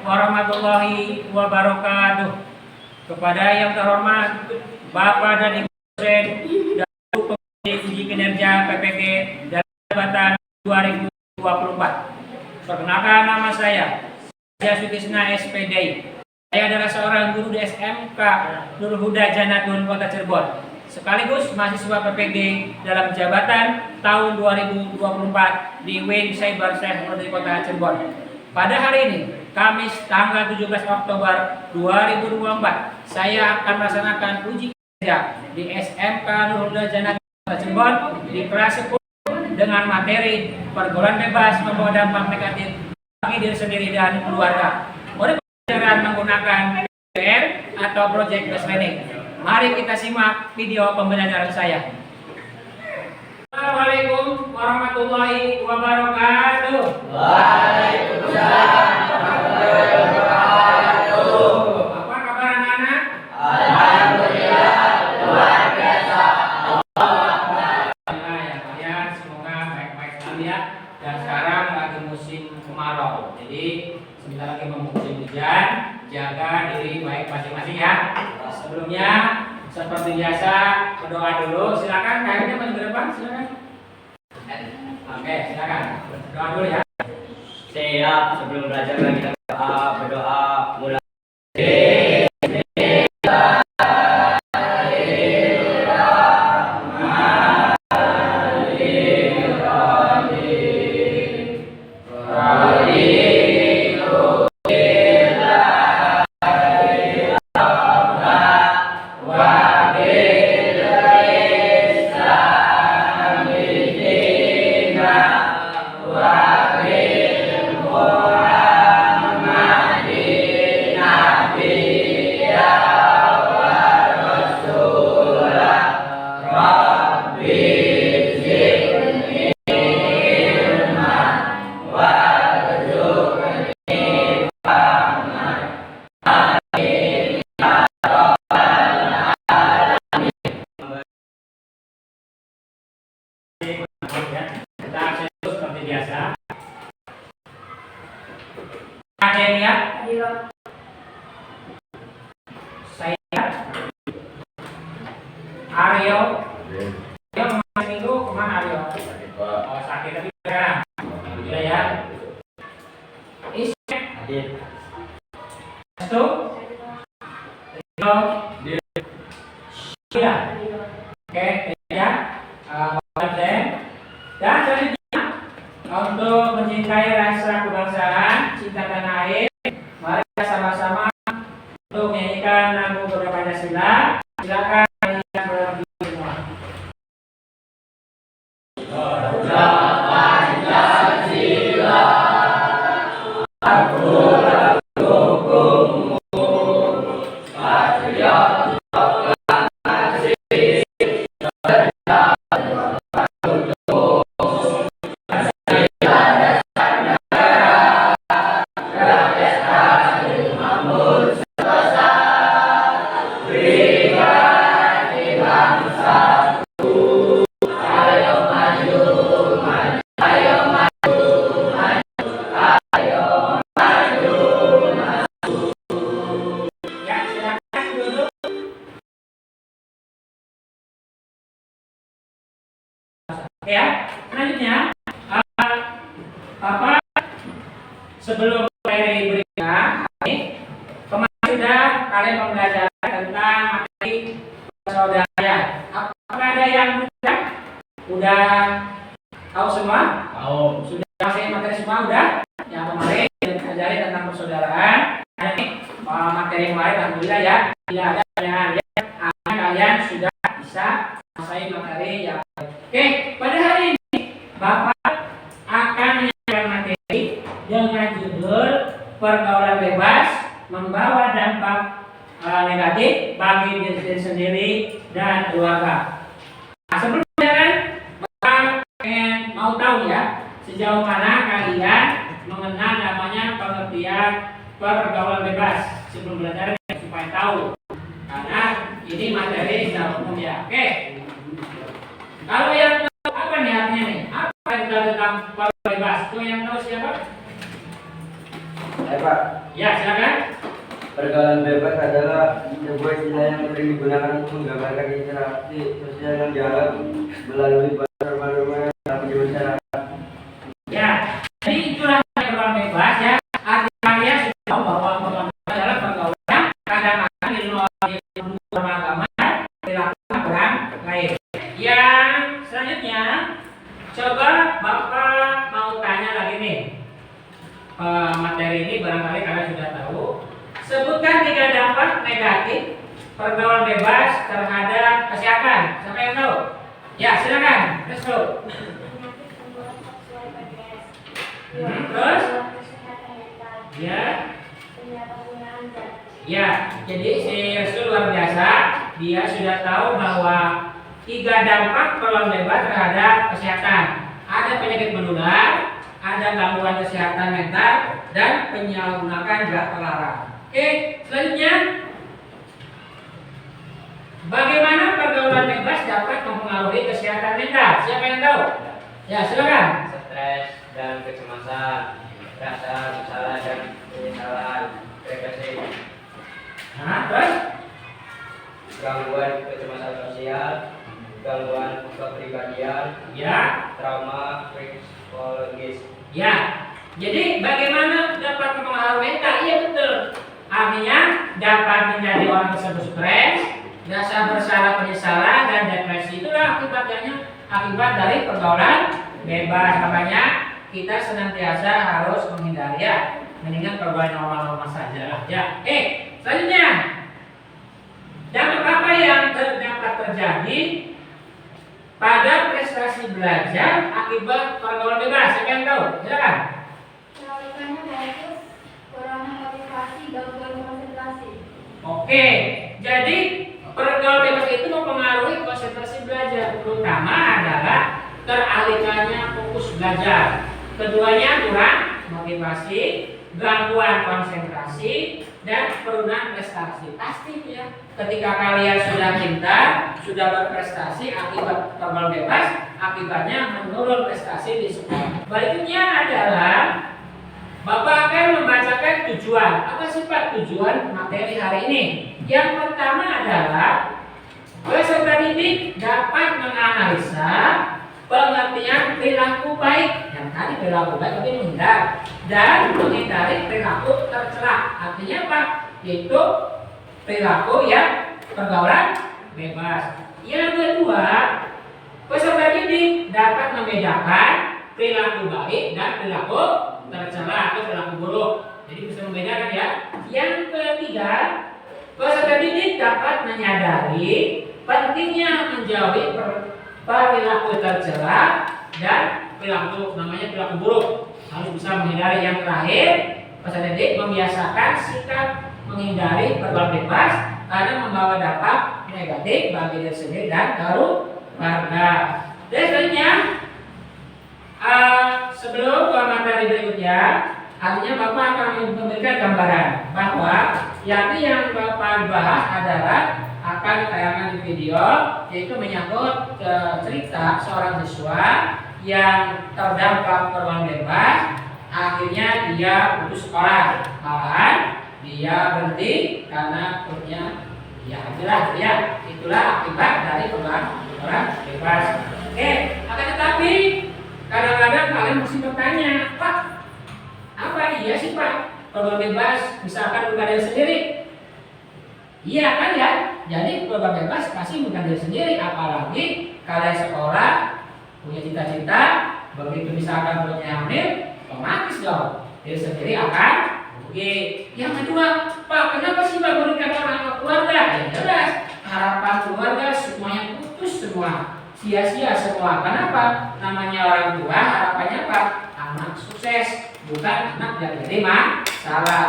warahmatullahi wabarakatuh. Kepada yang terhormat Bapak dan Ibu dosen dan uji kinerja PPG dalam jabatan 2024. Perkenalkan, nama saya Sutisna SPD. Saya adalah seorang guru di SMK Nurul Huda Janatun Kota Cirebon, sekaligus mahasiswa PPG dalam jabatan tahun 2024 di Wing Cyber Security Kota Cirebon. Pada hari ini, Kamis tanggal 17 Oktober 2024, saya akan melaksanakan uji kinerja di SMK Nurul Huda Janatun Kota Cirebon di kelas 10 dengan materi pergaulan bebas membawa dampak negatif bagi diri sendiri dan keluarga. Mode pembelajaran menggunakan PR atau project based learning. Mari kita simak video pembelajaran saya. Assalamualaikum warahmatullahi wabarakatuh. Waalaikumsalam warahmatullahi wabarakatuh. Apa kabar anak-anak? Alhamdulillah luar biasa. Ya, semoga baik-baik sekali ya. Dan sekarang lagi musim kemarau, jadi sebentar lagi mau musim hujan. Jaga diri baik masing-masing ya. Sebelumnya seperti biasa berdoa dulu. Silakan, kayaknya maju ke depan, silakan. Oke, silakan. Doa dulu ya. Siap, sebelum belajar lagi kita berdoa mulai. Kita akses seperti biasa. Ada yang lihat? Saya Aryo. Aryo kemarin minggu kemana Aryo? Oh, sakit tapi sekarang. Sudah ya. Ismet. Itu. Rio. Iya. Oke, ya. Dan selanjutnya untuk mencintai rasa kebangsaan, cinta tanah air, mari kita sama-sama untuk menyanyikan lagu Garuda Pancasila. Silakan kalian berdiri semua. Garuda Pancasila, aku mendukungmu, patriot. Ya, selanjutnya sebelum materi berikutnya, kemarin sudah kalian membelajarkan tentang materi persaudaraan. Apakah ada yang udah tahu semua? Tahu. Sudah masih materi semua udah? Yang kemarin diajari tentang persaudaraan. Nah, ini materi yang kemarin alhamdulillah ya. Tidak ada pertanyaan ya. Kalian sudah bisa menguasai materi yang oke, pada hari ini Bapak akan menyampaikan materi dengan judul pergaulan bebas membawa dampak negatif bagi diri sendiri dan keluarga. Nah, sebelum pelajaran, Bapak mau tahu ya sejauh mana kalian mengenal namanya pengertian pergaulan bebas sebelum belajar supaya tahu, karena ini materi secara umum ya. Oke. Kalau yang tahu apa nih artinya nih? Apa yang tahu tentang pergaulan bebas? Itu yang tahu siapa? Pak. Ya, silakan. Pergaulan bebas adalah sebuah istilah yang sering digunakan untuk menggambarkan interaksi sosial yang dianggap melalui norma-norma yang berlaku di masyarakat. Ya, jadi itulah pergaulan bebas ya. Artinya sudah tahu bahwa pergaulan bebas adalah pergaulan yang kadang-kadang di luar norma agama dilakukan orang lain. Yang selanjutnya, coba Bapak mau tanya lagi nih. Materi ini barangkali kalian sudah tahu. Sebutkan 3 dampak negatif pergaulan bebas terhadap kesehatan. Siapa yang tahu? Ya, silakan. Let's go. Terus? Ya. Ya, jadi si Resul luar biasa. Dia sudah tahu bahwa 3 dampak pergaulan bebas terhadap kesehatan. Ada penyakit menular, ada gangguan kesehatan mental, dan penyalahgunaan zat terlarang. Oke, selanjutnya, bagaimana pergaulan bebas dapat mempengaruhi kesehatan mental? Siapa yang tahu? Ya, silakan. Stres dan kecemasan, rasa bersalah dan penyesalan, depresi, Terus? gangguan kecemasan sosial, gangguan kepribadian, Ya, trauma psikologis. ya. Jadi bagaimana dapat mempengaruhi mental? Iya betul. Artinya dapat menjadi orang tersebut stres, rasa bersalah, penyesalan, dan depresi. Itulah akibat dari pergaulan bebas. Makanya kita senantiasa harus menghindari ya, mendingan pergaulan normal-normal saja. Ya, selanjutnya, dampak apa yang dapat terjadi pada prestasi belajar akibat pergaulan bebas? Siapa yang tahu? Silakan. Penolakannya bagus, kurangnya motivasi, gangguan konsentrasi. Oke, jadi pergaulan bebas itu mempengaruhi konsentrasi belajar, terutama adalah teralihkannya fokus belajar. Keduanya kurang motivasi, gangguan konsentrasi, dan penurunan prestasi. Pasti ya. Ketika kalian sudah pintar, sudah berprestasi akibat pergaulan bebas, akibatnya menurun prestasi di sekolah. Berikutnya adalah Bapak akan membacakan tujuan. Apa sih Pak tujuan materi hari ini? Yang pertama adalah peserta didik dapat menganalisa pengertian perilaku baik. Yang tadi perilaku baik tapi menghindar dan menghindari perilaku tercela. Artinya apa? Yaitu perilaku yang pergaulan bebas. Yang kedua, peserta didik dapat membedakan perilaku baik dan perilaku tercela atau perilaku buruk. Jadi bisa membedakan ya. Yang ketiga, peserta didik dapat menyadari pentingnya menjauhi perilaku tercela dan perilaku buruk. Harus bisa menghindari. Yang terakhir, peserta didik membiasakan sikap menghindari pergaulan bebas karena membawa dampak negatif bagi diri sendiri dan keluarga. Dan selanjutnya, sebelum ke materi berikutnya, artinya Bapak akan memberikan gambaran bahwa yang Bapak bahas adalah akan ditayangkan di video, yaitu menyangkut cerita seorang siswa yang terdampak pergaulan bebas, akhirnya dia putus sekolah, malahan dia berhenti karena perutnya jelas ya. Itulah akibat dari pergaulan bebas. Akan tetapi kadang-kadang kalian mesti bertanya, Pak, apa iya sih Pak pergaulan bebas misalkan bukan diri sendiri? Iya kan ya? Jadi pergaulan bebas pasti bukan diri sendiri, apalagi kalian sekolah punya cita-cita, begitu misalkan punya hamil, otomatis dong diri sendiri akan rugi. Yang kedua, Pak, kenapa sih Pak berikan orang keluarga? Ya jelas, harapan keluarga semuanya putus semua, sia-sia semua. Kenapa? Namanya orang tua, harapannya apa? Anak sukses, bukan anak yang jadi masalah.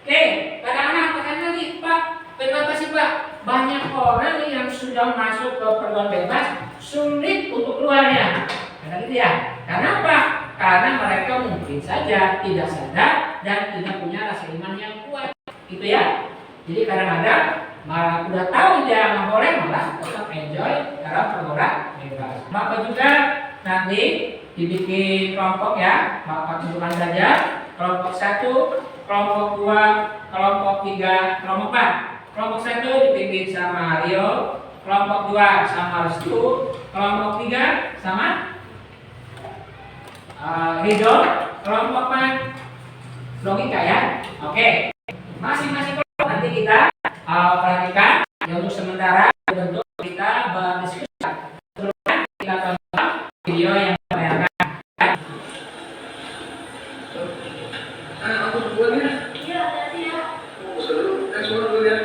Kadang-kadang pertanyaan lagi, Pak, kenapa sih Pak banyak orang yang sudah masuk ke pergaulan bebas sulit untuk keluarnya? Karena gitu ya. Kenapa? Karena mereka mungkin saja tidak sadar dan tidak punya rasa iman yang kuat. Gitu ya. Jadi kadang-kadang malah udah tahu dia nggak boleh, malah tetap enjoy dalam pergaulan bebas. Bapak juga nanti dibikin kelompok ya, Bapak tunjukkan saja kelompok 1, kelompok 2, kelompok 3, kelompok 4. Kelompok 1 dipimpin sama Rio, kelompok 2 sama Restu, kelompok 3 sama Ridho, kelompok 4 logika ya. Oke. Masing-masing kelompok nanti kita perhatikan ya, untuk sementara bentuk kita berdiskusi. Sebelumnya kita tonton video yang dibayarkan. Aku buatnya. Iya, hati ya. Seru. Tes dulu ya.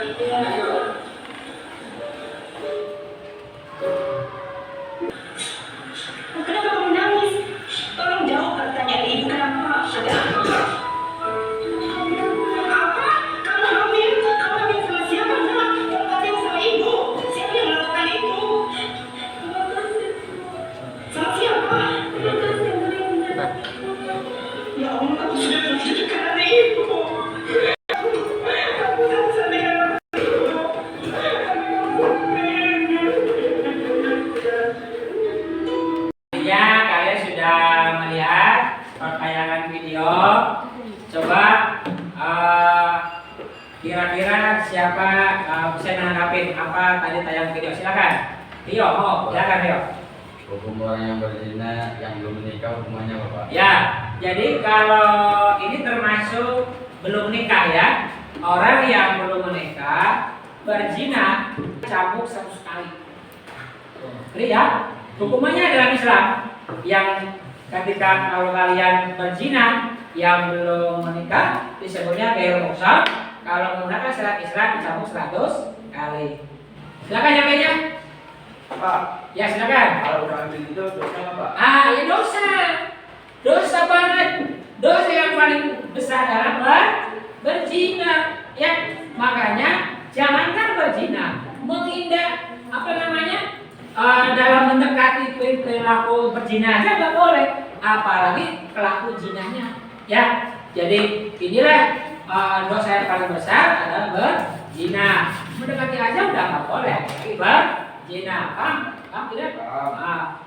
Kenapa kamu menangis? Tolong jawab pertanyaan ibu, kenapa? Ada apa? Apa? Kamu hamil? Kamu hamil sama siapa, nak? Kamu hamil sama ibu. Siapa yang melakukan itu? Sama siapa? Ya Allah, aku sudah terjadi karena ibu. Aku tak bisa dengan Ya, kalian sudah melihat tayangan video. Coba kira-kira siapa bisa menanggapi apa tadi tayangan video? Silakan. Rio, silakan Rio. Hukum orang yang berzina yang belum menikah hukumannya apa, Pak? Ya, jadi kalau ini termasuk belum nikah ya. Orang yang belum menikah berzina cambuk 100 kali. Ya, hukumannya dalam Islam yang ketika kalau kalian berzina yang belum menikah disebutnya ghairul muhsan. Kalau menggunakan syarat Islam dicambuk 100 kali. Silakan yang lainnya. Pak, Ya silakan. kalau udah ambil itu dosa apa, Pak? Ya dosa. Dosa banget. Dosa yang paling besar adalah berzina. Ya, makanya jangankan berzina, menghindar dalam mendekati perilaku berzina aja nggak boleh, apalagi pelaku zinanya. Ya, jadi inilah dosa yang paling besar adalah berzina. Mendekati aja udah nggak boleh, tapi berzina. Paham tidak?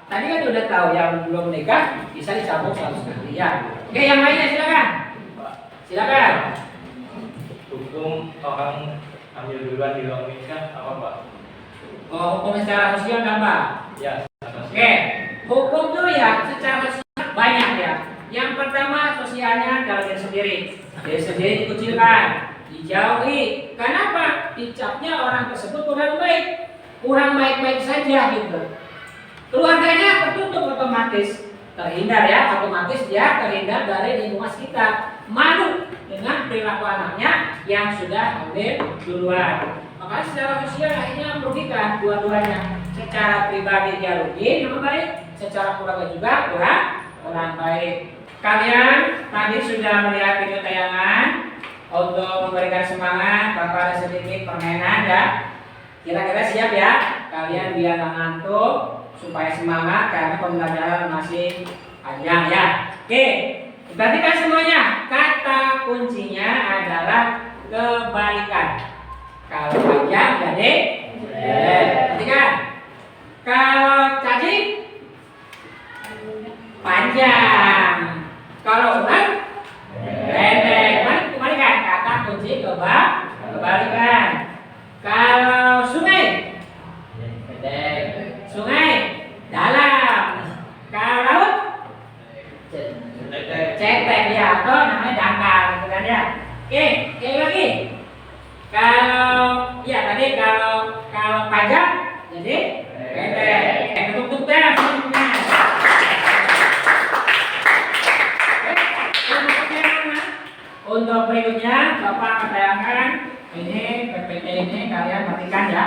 Tadi kan udah tahu yang belum menikah bisa dicambuk 100 kali ya. Oke, yang lainnya silakan. Silakan. Hukum orang hamil duluan di luar nikah apa, Pak? Hukum secara sosial kan Pak? Ya, Oke, hukum tuh ya secara sosial banyak ya. Yang pertama sosialnya dalam diri sendiri. Diri sendiri dikucilkan, dijauhi. Kenapa? Dicapnya orang tersebut kurang baik saja gitu. Keluarganya tertutup otomatis, terhindar ya, otomatis dia terhindar dari lingkungan sekitar. Malu dengan perilaku anaknya yang sudah hamil duluan. Makanya secara sosial akhirnya merugikan dua-duanya. Secara pribadi dia rugi, nama baik. Secara keluarga juga kurang baik. Kalian tadi sudah melihat video tayangan untuk memberikan semangat tanpa ada sedikit permainan ya. Kira-kira siap ya? Kalian biar nggak ngantuk supaya semangat karena pembelajaran masih panjang ya. Oke, perhatikan semuanya. Kata kuncinya adalah kebalikan. Kalau panjang jadi perhatikan. Kalau cacing panjang. Kalau ular pendek. Mari kembalikan kata kunci kebalikan. Kalau sungai pendek. Sungai dalam. Kalau laut cetek ya, atau namanya dangkal gitu kan ya. Oke, lagi. Kalau ya tadi kalau panjang jadi pendek. Tutup tes semuanya. Untuk berikutnya Bapak akan tayangkan ini PPT ini, kalian perhatikan ya.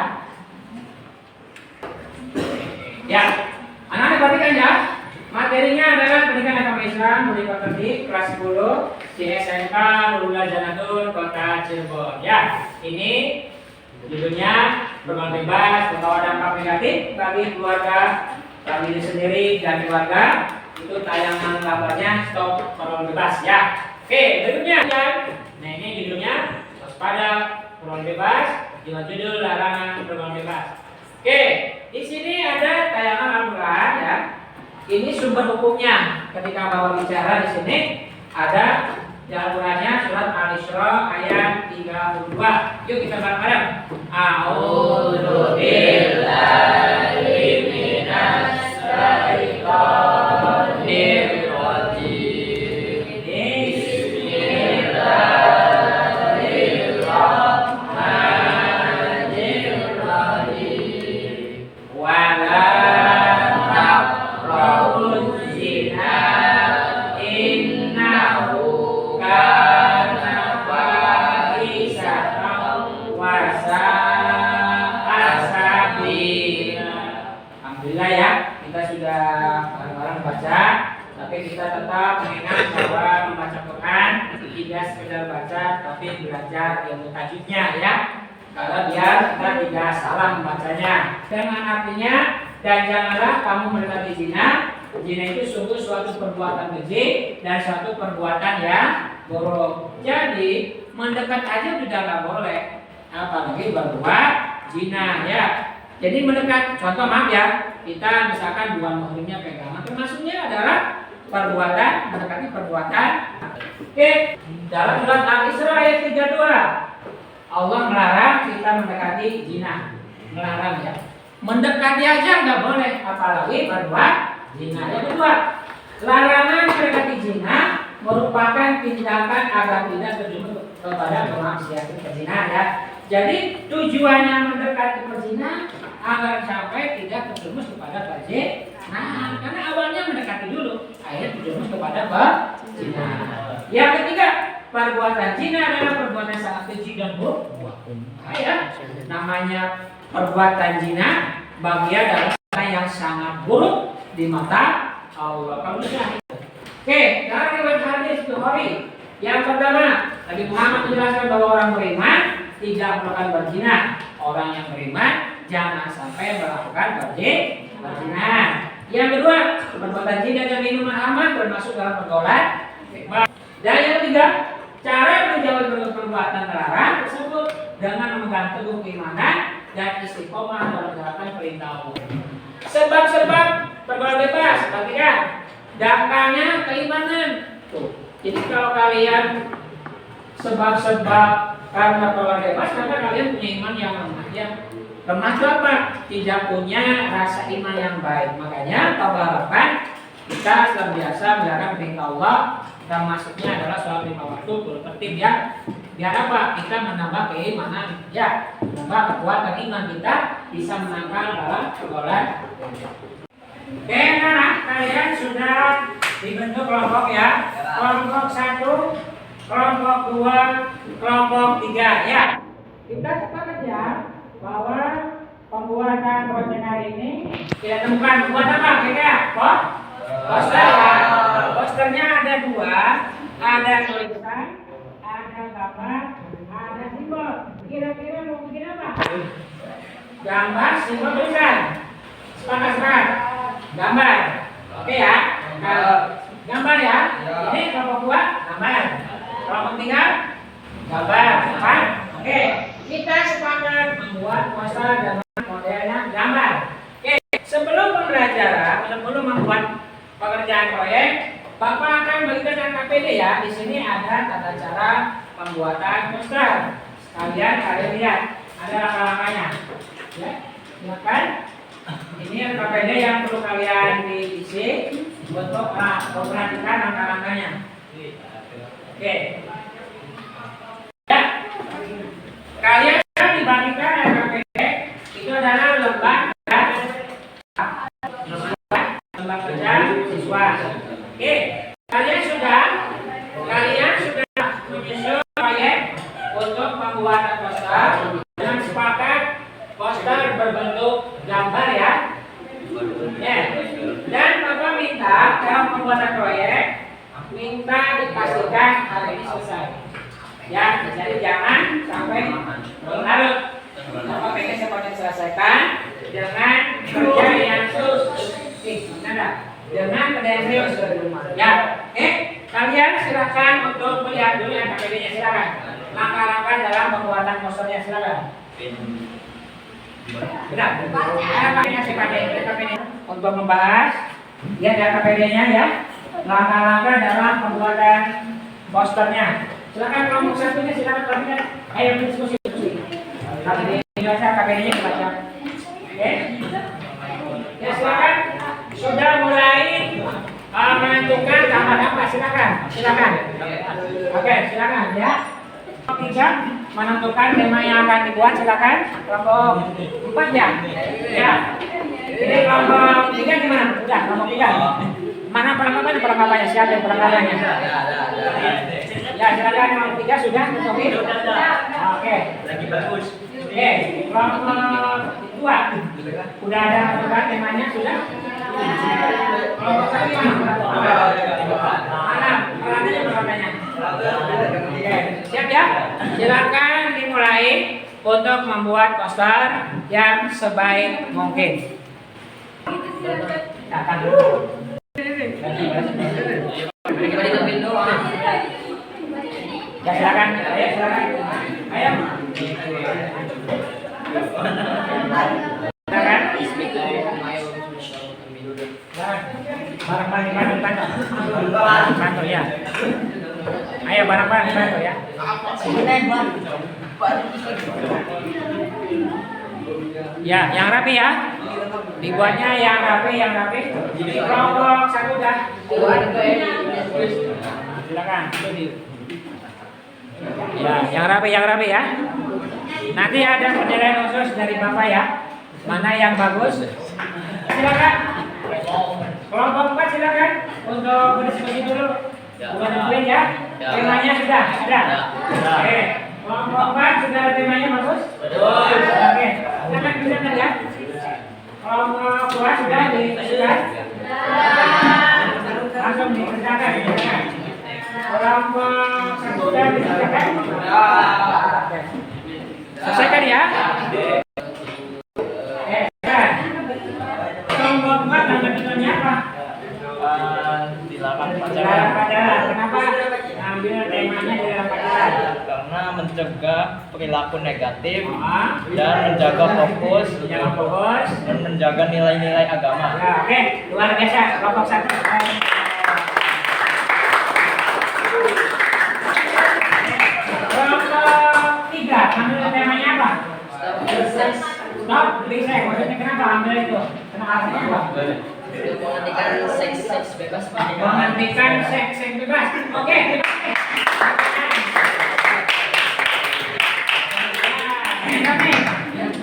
Ya, anak-anak perhatikan ya. Materinya adalah pendidikan agama Islam Budi Pekerti kelas 10 di SMK Nurul Janatun Kota Cirebon. Ya, ini judulnya berkembang bebas membawa dampak negatif bagi keluarga, bagi diri sendiri dan keluarga. Itu tayangan gambarnya stop berkembang bebas ya. Oke, berikutnya ya. Nah ini judulnya waspada berkembang bebas dengan judul larangan berkembang bebas. Oke, di sini ada tayangan Al-Quran ya. Ini sumber hukumnya. Ketika Bapak bicara di sini ada Di Al-Qur'annya surat Al-Isra ayat 32. Yuk kita bareng-bareng. A'udzu billahi minas syaitonir rajim. Bismillahirrahmanirrahim. Wala taqrabuz zina innahu kana fahisatan wa sa'a sabila. Alhamdulillah ya, kita sudah bareng-bareng baca, tapi kita tetap mengingat bahwa membaca Quran tidak sekedar baca, tapi belajar ilmu tajwidnya ya. Karena biar kita tidak salah membacanya. Dengan artinya, dan janganlah kamu mendekati zina. Zina itu sungguh suatu perbuatan keji dan suatu perbuatan yang buruk. Jadi mendekat aja sudah nggak boleh, apalagi berbuat zina ya. Jadi mendekat, contoh maaf ya, kita misalkan bukan mahrimnya pegangan, termasuknya adalah perbuatan mendekati perbuatan. Oke, dalam surat Al-Isra ayat 32. Allah melarang kita mendekati zina, melarang ya. Mendekati aja nggak boleh, apalagi berbuat zina. Yang kedua, larangan mendekati zina merupakan tindakan agar tidak terjerumus kepada kemaksiatan perzina ya. Jadi tujuannya mendekati perzina agar sampai tidak terjerumus kepada perzina. Karena awalnya mendekati dulu, akhirnya terjerumus kepada perzina. Yang ketiga, perbuatan zina adalah perbuatan sangat keji dan buruk. Ya, namanya perbuatan zina bagian dari perbuatan yang sangat buruk di mata Allah. Kamu lihat. Oke, dalam riwayat hadis Bukhari yang pertama, Nabi Muhammad menjelaskan bahwa orang beriman tidak melakukan berzina. Orang yang beriman jangan sampai melakukan berzina. Yang kedua, perbuatan zina dan minuman aman termasuk dalam pergaulan. Dan yang ketiga, cara menjauhi perbuatan terlarang tersebut dengan memegang teguh keimanan dan istiqomah dalam menjalankan perintah Allah. Sebab-sebab pergaulan bebas, perhatikan, datangnya keimanan. Tuh. Jadi kalau kalian sebab-sebab karena pergaulan bebas, maka kalian punya iman yang lemah. Ya. Lemah itu apa? Tidak punya rasa iman yang baik. Makanya kalau harapan kita senantiasa menjalankan perintah Allah. Termasuknya adalah sholat 5 waktu tertib ya. Biar apa? Kita menambah keimanan ya, menambah kekuatan iman kita bisa menangkal dalam pergaulan. Oke, nah kalian sudah dibentuk kelompok ya. Kelompok 1, kelompok 2, kelompok 3 ya. Kita sepakat ya bahwa pembuatan proyek hari ini kita temukan buat apa? Kira poster ya. Posternya ada 2, ada tulisan, ada gambar, ada simbol. Kira-kira mau bikin apa? Gambar, simbol, tulisan. Sepakat. Gambar. Oke ya. Kalau gambar ya. Ini kelompok 2 gambar. Kelompok 3 gambar. Apa? Oke. Kita sepakat membuat poster dengan modelnya gambar. Oke. Sebelum pembelajaran, sebelum membuat pekerjaan proyek, Bapak akan berikan KPD ya. Di sini ada tata cara pembuatan poster. Sekalian kalian lihat, ada langkah-langkahnya. Ya, silakan. Ini KPD yang perlu kalian diisi untuk memperhatikan langkah-langkahnya. Oke. Ya. Kalian dibagikan KPD itu adalah lembar kerja siswa. Oke, kalian sudah menyusun proyek untuk pembuatan poster dengan sepakat poster berbentuk gambar ya. Ya. Dan Bapak minta dalam pembuatan proyek minta dipastikan hari ini selesai. Ya, jadi jangan sampai berlarut. Bapak pengen semuanya selesaikan dengan kerja yang dengan pedesrius ya. Kalian silakan untuk melihat dulu yang KPD-nya, silakan. Langkah-langkah dalam pembuatan posternya, silakan. Benar. KPD untuk membahas ya KPD-nya ya. Langkah-langkah dalam pembuatan posternya. Silakan kelompok satunya, silakan perhatikan. Ayo diskusi. Kali ini baca, KBD-nya dibaca. Oke. Ya silakan. Sudah mulai menentukan gambar apa? Silakan. Oke, silakan ya. Kelompok 3 menentukan tema yang akan dibuat, silakan. Kelompok 4 ya. Ya. Ini kelompok 3 gimana? Sudah, kelompok 3. Mana perlengkapannya? Siapa yang perlengkapannya? Ya, silakan kelompok 3 sudah tentuin. Oke. Lagi bagus. Oke, kelompok 2 udah ada menentukan temanya sudah. Kelompok 1 gimana? Mana perlengkapannya? Oke, siap ya? Silakan dimulai untuk membuat poster yang sebaik mungkin. Akan dulu. Ya silakan, ayo silakan. Ayo. Silakan. Bareng-bareng bantu ya. Ayo bareng-bareng bantu ya. Ya, yang rapi ya. Dibuatnya yang rapi. Kelompok 1 dah. Silakan. Ya, yang rapi ya. Nanti ada penilaian khusus dari Bapak ya. Mana yang bagus? Silakan. Kelompok 4 silakan untuk berdiskusi dulu. Bukan tentuin ya. Temanya sudah ada. Oke. Kelompok 4 sudah temanya bagus? Betul. Oke. Silakan bisa ya. Kelompok 2 sudah ditentukan? Langsung dikerjakan. Kelompok 1 sudah dikerjakan? Oke. Selesaikan ya. Kelompok 4 nama tujuannya apa? Dilarang Dilarang pacaran. Kenapa ambil temanya dilarang pacaran? karena mencegah perilaku negatif Ah, dan menjaga fokus jangan fokus. dan menjaga nilai-nilai agama. Ya, oke, luar biasa. Kelompok 1. Kelompok 3 ambil temanya apa? Stop, reset. Maksudnya kenapa ambil itu? Kenapa alasannya apa? Menghentikan seks bebas, Pak. Menghentikan seks bebas. Oke.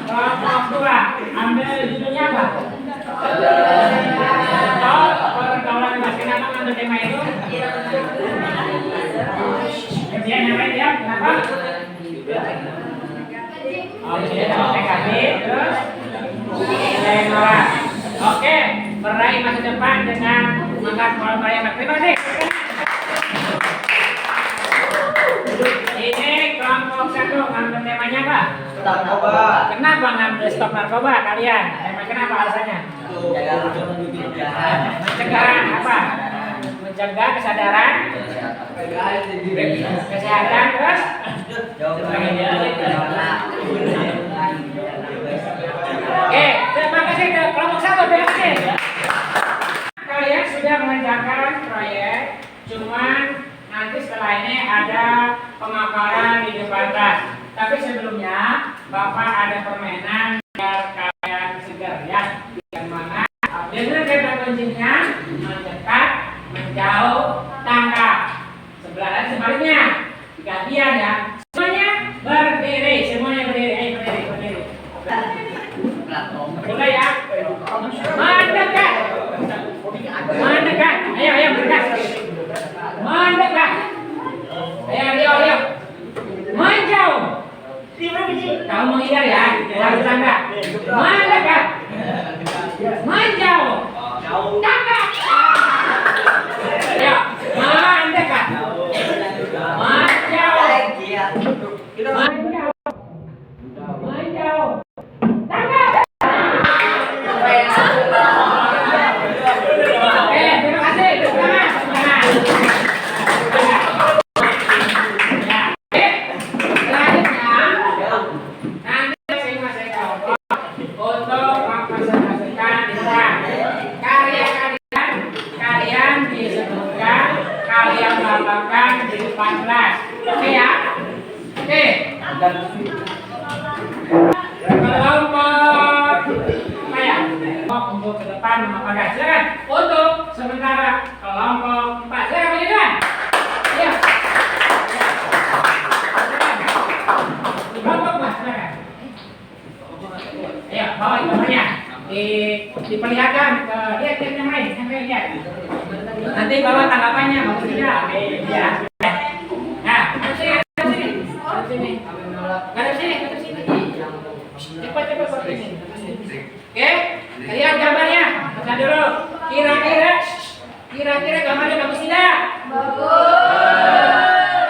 Kelompok 2 ambil judulnya apa? Stop, pergaulan bebas. Kenapa ambil tema itu? Kemudian yang lain ya, kenapa? Negatif, terus nilai nolak. Oke, meraih masa depan dengan mengangkat pola bayar. Terima kasih. Ini kelompok 1 ngambil temanya apa? Narkoba. Kenapa ngambil stop narkoba kalian? Tema kenapa alasannya? Mencegah apa? Mencegah kesadaran, kesehatan, terus Oke, terima kasih ke kelompok 1, terima kasih. Kalian sudah mengerjakan proyek, cuman nanti setelah ini ada pemaparan di depan kelas. Tapi sebelumnya, Bapak ada permainan biar kalian segar ya. Yang mana dengan kata kuncinya mendekat, menjauh, tangkap. Sebelah dan sebaliknya, gantian ya. Semuanya berdiri, Ayo berdiri. Mulai ya. Mendekat. Ayo mendekat. Mendekat. Ayo. Menjauh. Kamu menghindar ya. Jangan tangga. Mendekat. Menjauh. Tangkap. Ayo. Mendekat. Menjauh. Menjauh. Tangkap. Oke, terima kasih. Semangat. Ya, selanjutnya nanti masing-masing kelompok untuk mempresentasikan karya kalian disebutkan, kalian melakukan 14. Oke ya? Oke. Kelompok apa ya? Kelompok untuk ke depan memakai. Silakan. Untuk sementara kelompok 4. Silakan lanjutkan. Iya. Kelompok 4 silakan. Ayo, bawa gambarnya. Diperlihatkan ke lihat yang lain, lihat. Nanti bawa tanggapannya, bagus tidak? Ya. Nah, ke sini. Ke sini. Cepat ke sini. Oke, lihat gambarnya. Baca dulu. Kira-kira gambarnya bagus tidak? Bagus.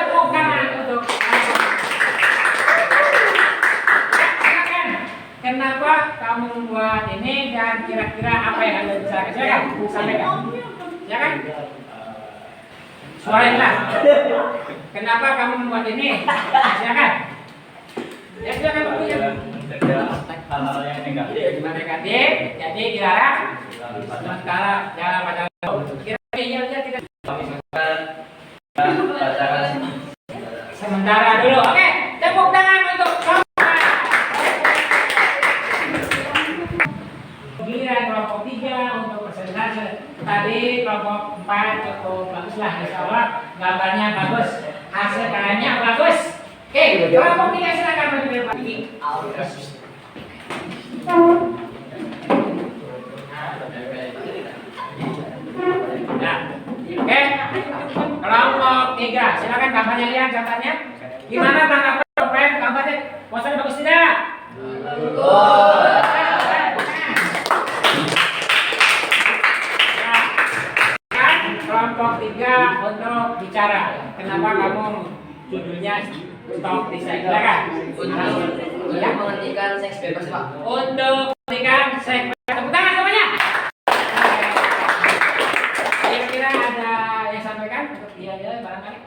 Tepuk tangan untuk. Silakan. Kenapa kamu membuat ini dan kira-kira apa yang Anda bisa silakan sampaikan. Silakan. Suara yang keras. Kenapa kamu membuat ini? Silakan. Ya silakan bertanya. Hal-hal yang Negatif, jadi dilarang. Sementara jangan pada kira-kira tidak. Sementara dulu. Oke, tepuk tangan untuk kelompok 3 untuk persentase. Tadi kelompok 4 cukup baguslah, insya Allah gambarnya bagus, hasil karyanya bagus. Oke, kelompok 3 silakan maju ke depan. Nah, oke, kelompok 3 silakan gambarnya lihat gambarnya. Gimana tanggapan gambarnya? Posternya bagus tidak? Kelompok 3 untuk bicara. Kenapa kamu judulnya stop di saya? Silakan. Untuk menghentikan seks bebas, Pak. Untuk menghentikan seks bebas. Tepuk tangan semuanya. Kira-kira ada yang sampaikan untuk dia barangkali?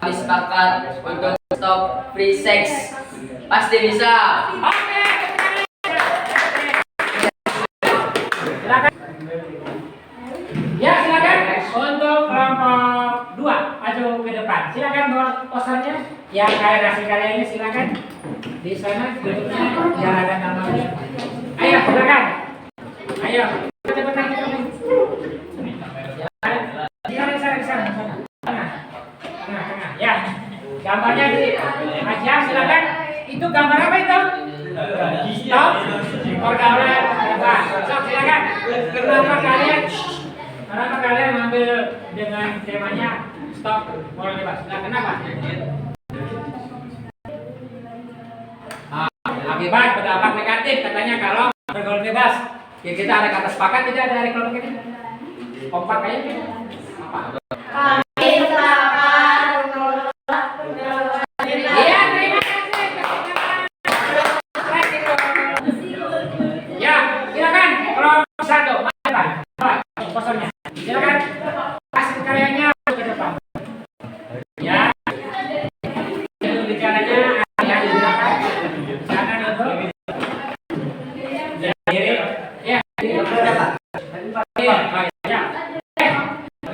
Sepakat untuk stop free sex. Pasti bisa. Oke. Silakan. Ya, silakan untuk kelompok 2 maju ke depan. Silakan bawa posternya yang kayak hasil karyanya silakan. Di sana duduknya biar ada namanya. Ayo, silakan. Ayo, cepetan. Di sana. Tengah. Ya. Gambarnya di aja silakan. Itu gambar apa itu? Stop. Pergaulan bebas. Stop, silakan. Kenapa kalian ambil dengan temanya stop pergaulan bebas? Nah, kenapa? Akibat berdampak negatif katanya kalau pergaulan bebas. Ya, kita ada kata sepakat tidak dari kelompok ini? Kompak kayaknya kita. Apa? Iya, terima kasih. Ya, silakan kelompok 1 maju depan. Posternya. Silakan hasil karyanya ke depan. Ya. Itu bicaranya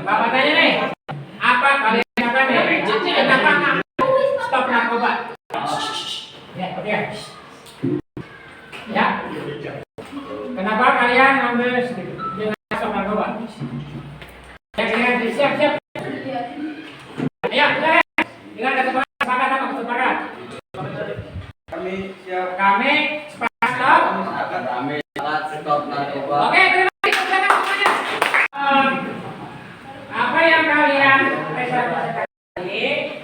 Bapak tanya nih, apa kalian katakan nih? Kenapa stop narkoba? Ya, oke. Ya. Kenapa kalian ambil dengan stop narkoba? Ya, siap. Ya, silakan. Dengan kata sepakat apa sepakat? Kami siap. Kami sepakat stop. Kami stop narkoba. Oke, terima kasih silakan semuanya. Apa yang kalian presentasikan tadi?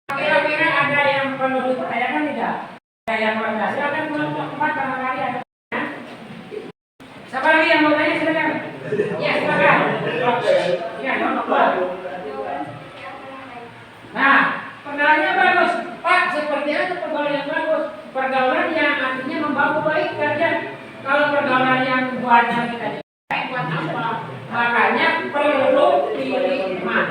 Kira-kira ada yang perlu ditanyakan tidak? Ada yang mau tanya? Silakan kelompok 4 barangkali ada. Siapa lagi yang mau tanya silakan. Ya, silakan. Ya, kelompok 2. Nah, pergaulannya bagus. Pak, seperti apa pergaulan yang bagus? Pergaulan yang artinya membawa kebaikan. Kalau pergaulan yang buatnya kita buat apa? Makanya perlu pilih teman.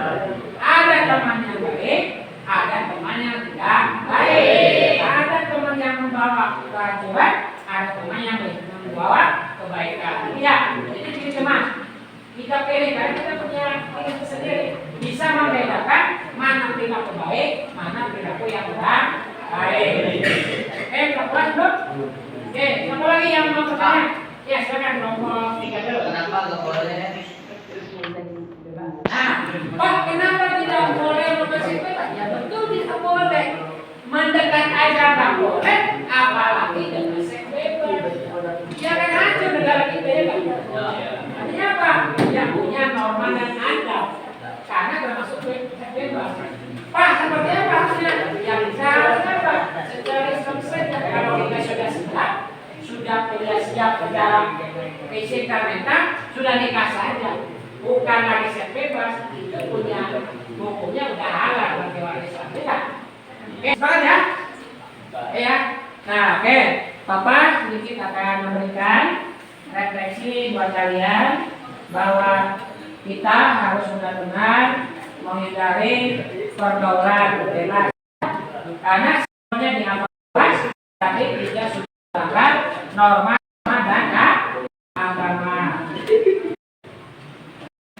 Ada teman yang baik, ada teman yang tidak baik. Ada teman yang membawa kehancuran, ada teman yang membawa kebaikan. Ya, jadi pilih teman. Kita pilih karena kita punya pilih sendiri. Bisa membedakan mana perilaku baik, mana perilaku yang kurang baik. Pelan-pelan dok. Oke, siapa lagi yang mau bertanya? Ya, silakan nomor 3 dulu. Kenapa nggak boleh? Nah, Pak, kenapa tidak boleh membersih bebas? Ya betul tidak boleh. Mendekat aja nggak boleh, apalagi dengan seks bebas. Ya kan hancur negara kita ya kan? Artinya apa? Yang punya norma dan adab. Karena termasuk seks bebas. Pak, seperti apa harusnya? Ya misalnya Pak, secara Islam saja kalau kita sudah siap dalam fisik dan mental, sudah nikah saja. Bukan lagi seks bebas, itu punya bukunya udah halal bagi orang Islam. Tidak? Oke, sepakat ya? Ya. Nah, oke. Papa sedikit akan memberikan refleksi buat kalian bahwa kita harus benar-benar menghindari pergaulan bebas. Karena semuanya diamalkan, tapi tidak sudah melanggar norma dan agama.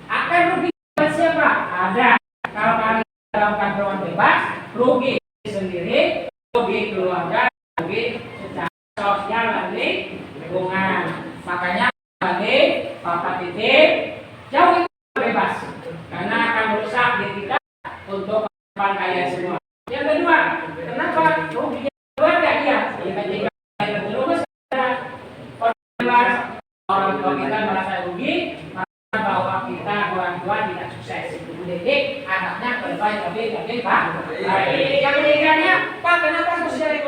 Akan rugi siapa? Ada. Kalau kalian dalam pergaulan bebas, rugi sendiri, rugi keluarga, rugi secara sosial dan lingkungan. Makanya lagi Papa titip jauhi bebas karena akan merusak diri kita untuk kehidupan kalian semua. Yang kedua, kenapa rugi keluarga? Iya, ketika kita terjerumus orang tua kita merasa rugi, maka bahwa kita orang tua tidak sukses mendidik anaknya berbaik lebih baik. Yang ketiganya, Pak, kenapa sosial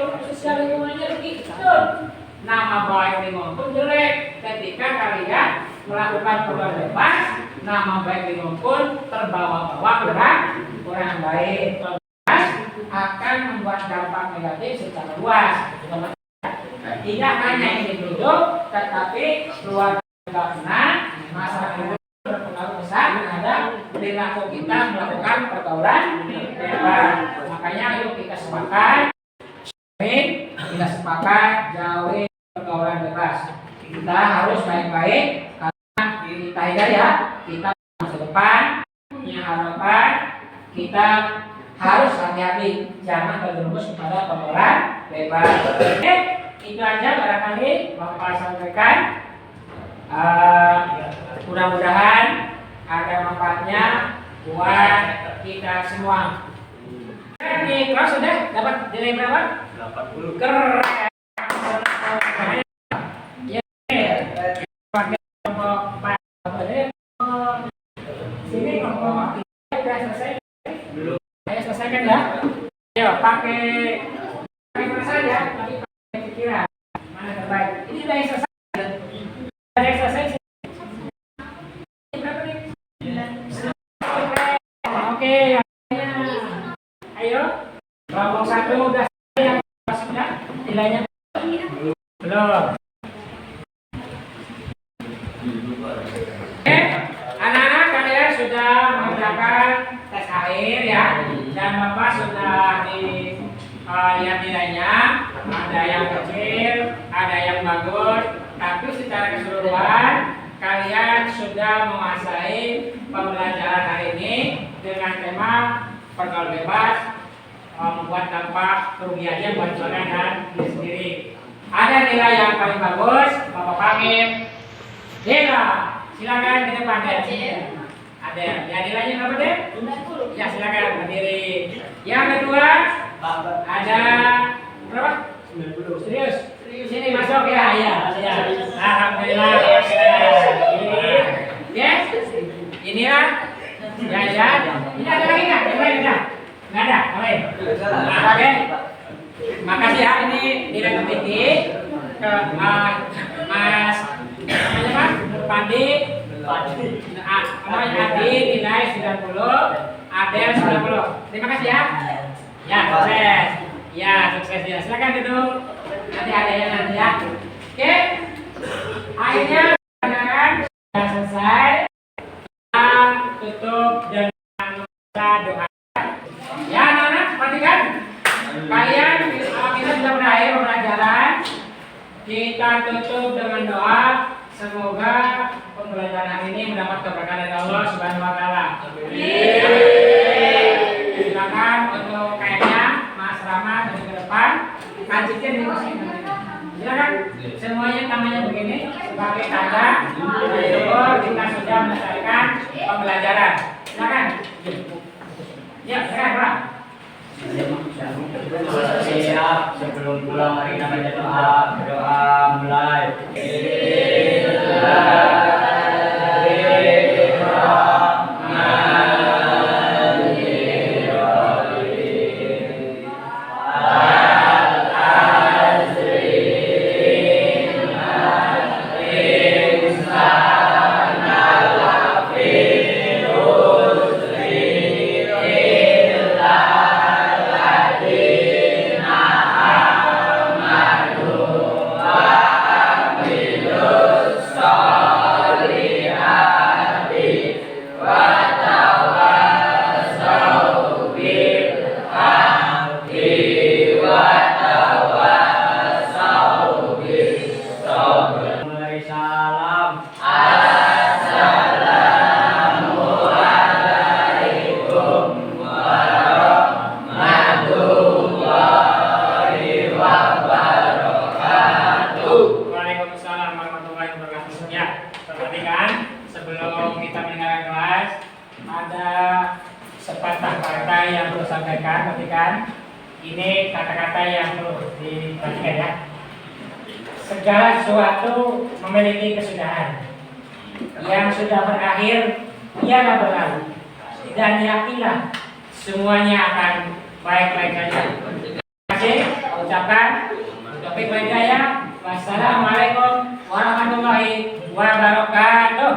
lingkungannya rugi? Betul. Nama baik lingkungan pun jelek. Ketika kalian melakukan pergaulan bebas, nama baik lingkungan pun terbawa-bawa kurang baik. Akan membuat dampak negatif secara luas. Tidak hanya individu, tetapi keluarga juga kena, masyarakat berpengaruh besar terhadap perilaku kita melakukan pergaulan bebas. Makanya yuk kita sepakat, jauhi pergaulan bebas. Kita harus baik-baik karena kita ingat ya, kita masa depan punya harapan, kita harus hati-hati jangan terjerumus kepada pergaulan bebas. Oke, itu aja barangkali Bapak sampaikan. Mudah-mudahan ada manfaatnya buat kita semua. Di kelas sudah dapat nilai berapa? 80. Keren. Ya, pakai kelompok 4. Sini kelompok 3 sudah selesai. Belum. Ayo selesaikan ya. Ayo pakai mana saja, tapi pakai pikiran mana terbaik. Ini sudah yang selesai. Ada yang selesai. Berapa nih? Oke. Ayo, kelompok 1 udah yang sudah nilainya belum. Oke, anak-anak kalian sudah mengerjakan tes akhir ya, dan Bapak sudah lihat nilainya. Ada yang kecil, ada yang bagus, tapi secara keseluruhan kalian sudah menguasai pembelajaran hari ini dengan tema pergaulan bebas, membuat dampak kerugiannya buat kalian dan diri sendiri. Ada nilai yang paling bagus, Bapak panggil Dela, silakan ke depan ya. Ada, ya nilainya berapa deh? 90. Ya silakan berdiri. Yang kedua ada berapa? 90. Serius? Sini masuk ya, ya. Alhamdulillah. Yes. Inilah. Ya. Ini ada lagi nggak? Yang lain nggak? Nggak ada. Oke. Makasih ya. Ini nilai tertinggi ke Mas Pandi. Namanya Adi nilai 90, Adel 90. Terima kasih ya. Ya sukses. Ya sukses ya. Silakan duduk. Nanti ada yang nanti ya. Oke. Akhirnya sudah selesai. Kita tutup dengan doa. Ya anak-anak perhatikan. Kalian kita sudah berakhir pembelajaran. Kita tutup dengan doa. Semoga pembelajaran ini mendapat keberkahan dari Allah Subhanahu wa taala. Amin. lanjutkan nih Mas. Silakan semuanya tangannya begini sebagai tanda syukur kita sudah menyelesaikan pembelajaran. Silakan. Ya, silakan Pak. Siap, sebelum pulang mari kita baca doa. Berdoa mulai. Mulai salam. Waalaikumsalam warahmatullahi wabarakatuh. Ya, perhatikan sebelum kita meninggalkan kelas ada sepatah kata yang perlu sampaikan. Perhatikan, ini kata-kata yang perlu diperhatikan ya. Segala sesuatu memiliki kesudahan. Yang sudah berakhir ialah berlalu. Dan yakinlah semuanya akan baik-baik saja. Terima kasih. Ucapkan taufiq wal hidayah. Wassalamualaikum warahmatullahi wabarakatuh.